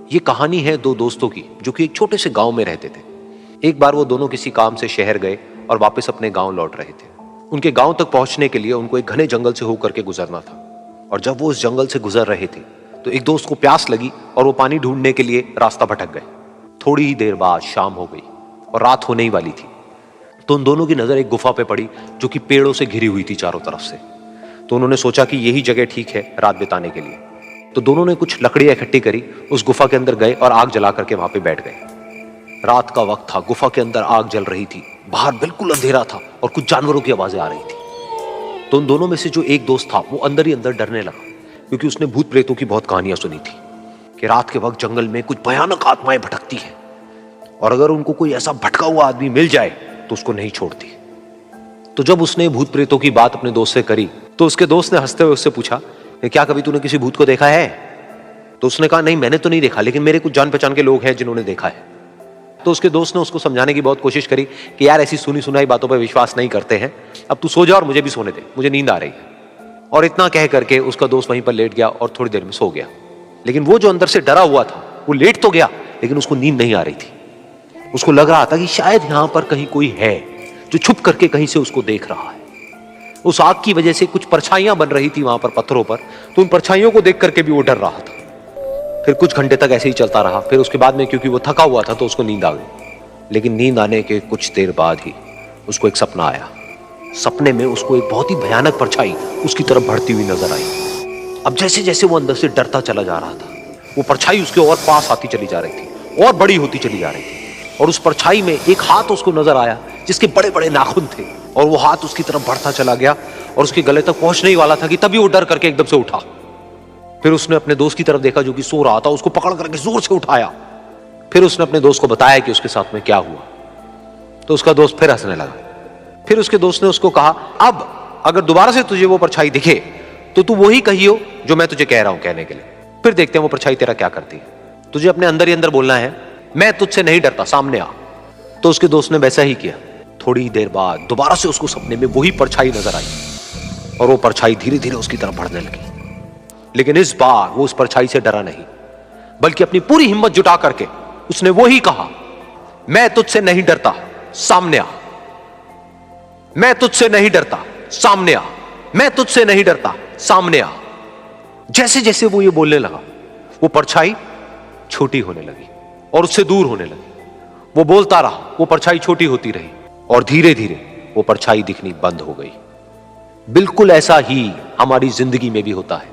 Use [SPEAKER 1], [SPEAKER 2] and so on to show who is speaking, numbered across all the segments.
[SPEAKER 1] ये कहानी है दो दोस्तों की जो कि एक छोटे से गांव में रहते थे। एक बार वो दोनों किसी काम से शहर गए और वापस अपने गांव लौट रहे थे। उनके गांव तक पहुंचने के लिए उनको एक घने जंगल से होकर के गुजरना था। और जब वो उस जंगल से गुजर रहे थे तो एक दोस्त को प्यास लगी और वो पानी ढूंढने के लिए रास्ता भटक गए। थोड़ी ही देर बाद शाम हो गई और रात होने ही वाली थी। तो उन दोनों की नजर एक गुफा पे पड़ी जो कि पेड़ों से घिरी हुई थी चारों तरफ से। तो उन्होंने सोचा कि यही जगह ठीक है रात बिताने के लिए। तो दोनों ने कुछ लकड़ियां इकट्ठी करी, उस गुफा के अंदर गए और आग जला करके वहां पे बैठ गए। रात का वक्त था, गुफा के अंदर आग जल रही थी, बाहर बिल्कुल अंधेरा था और कुछ जानवरों की आवाजें आ रही थी। तो उन दोनों में से जो एक दोस्त था वो अंदर ही अंदर डरने लगा, क्योंकि उसने भूत प्रेतों की बहुत कहानियां सुनी थी कि रात के वक्त जंगल में कुछ भयानक आत्माएं भटकती हैं और अगर उनको कोई ऐसा भटका हुआ आदमी मिल जाए तो उसको नहीं छोड़ती। तो जब उसने भूत प्रेतों की बात अपने दोस्त से करी तो उसके दोस्त ने हंसते हुए उससे पूछा कि क्या कभी तूने किसी भूत को देखा है? तो उसने कहा नहीं, मैंने तो नहीं देखा, लेकिन मेरे कुछ जान पहचान के लोग हैं जिन्होंने देखा है। तो उसके दोस्त ने उसको समझाने की बहुत कोशिश करी कि यार ऐसी सुनी सुनाई बातों पर विश्वास नहीं करते हैं, अब तू सो जा और मुझे भी सोने दे, मुझे नींद आ रही है। और इतना कह करके उसका दोस्त वहीं पर लेट गया और थोड़ी देर में सो गया। लेकिन वो जो अंदर से डरा हुआ था वो लेट तो गया, लेकिन उसको नींद नहीं आ रही थी। उसको लग रहा था कि शायद यहां पर कहीं कोई है जो छुप करके कहीं से उसको देख रहा है। उस आग की वजह से कुछ परछाइयां बन रही थी वहां पर पत्थरों पर, तो उन परछाइयों को देख करके भी वो डर रहा था। फिर कुछ घंटे तक ऐसे ही चलता रहा। फिर उसके बाद में क्योंकि वो थका हुआ था तो उसको नींद आ गई। लेकिन नींद आने के कुछ देर बाद ही उसको एक सपना आया। सपने में उसको एक बहुत ही भयानक परछाई उसकी तरफ बढ़ती हुई नजर आई। अब जैसे जैसे वो अंदर से डरता चला जा रहा था, वो परछाई उसके और पास आती चली जा रही थी और बड़ी होती चली जा रही थी। और उस परछाई में एक हाथ उसको नजर आया जिसके बड़े बड़े नाखून थे, और वो हाथ उसकी तरफ बढ़ता चला गया और उसके गले तक पहुंचने ही वाला था कि तभी वो डर करके एकदम से उठा। फिर उसने अपने दोस्त की तरफ देखा जो कि सो रहा था, उसको पकड़ करके जोर से उठाया। फिर उसने अपने दोस्त को बताया कि उसके साथ में क्या हुआ। तो उसका दोस्त फिर हंसने लगा। फिर उसके दोस्त ने उसको कहा, अब अगर दोबारा से तुझे वो परछाई दिखे तो तू वही कहियो जो मैं तुझे कह रहा हूं कहने के लिए। फिर देखते हैं वो परछाई तेरा क्या करती है। तुझे अपने अंदर ही अंदर बोलना है, मैं तुझसे नहीं डरता, सामने आ। तो उसके दोस्त ने वैसा ही किया। थोड़ी देर बाद दोबारा से उसको सपने में वही परछाई नजर आई और वो परछाई धीरे धीरे उसकी तरफ बढ़ने लगी। लेकिन इस बार वो उस परछाई से डरा नहीं, बल्कि अपनी पूरी हिम्मत जुटा करके उसने वही कहा, मैं तुझसे नहीं डरता, सामने आ। मैं तुझसे नहीं डरता, सामने आ। मैं तुझसे नहीं डरता, सामने आ। जैसे जैसे वो ये बोलने लगा वो परछाई छोटी होने लगी और उससे दूर होने लगी। वो बोलता रहा, वो परछाई छोटी होती रही और धीरे धीरे वो परछाई दिखनी बंद हो गई। बिल्कुल ऐसा ही हमारी जिंदगी में भी होता है।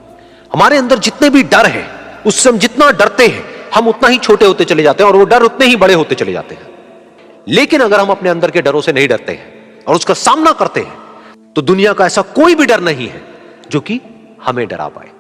[SPEAKER 1] हमारे अंदर जितने भी डर है, उससे हम जितना डरते हैं हम उतना ही छोटे होते चले जाते हैं और वो डर उतने ही बड़े होते चले जाते हैं। लेकिन अगर हम अपने अंदर के डरों से नहीं डरते हैं और उसका सामना करते हैं तो दुनिया का ऐसा कोई भी डर नहीं है जो कि हमें डरा पाए।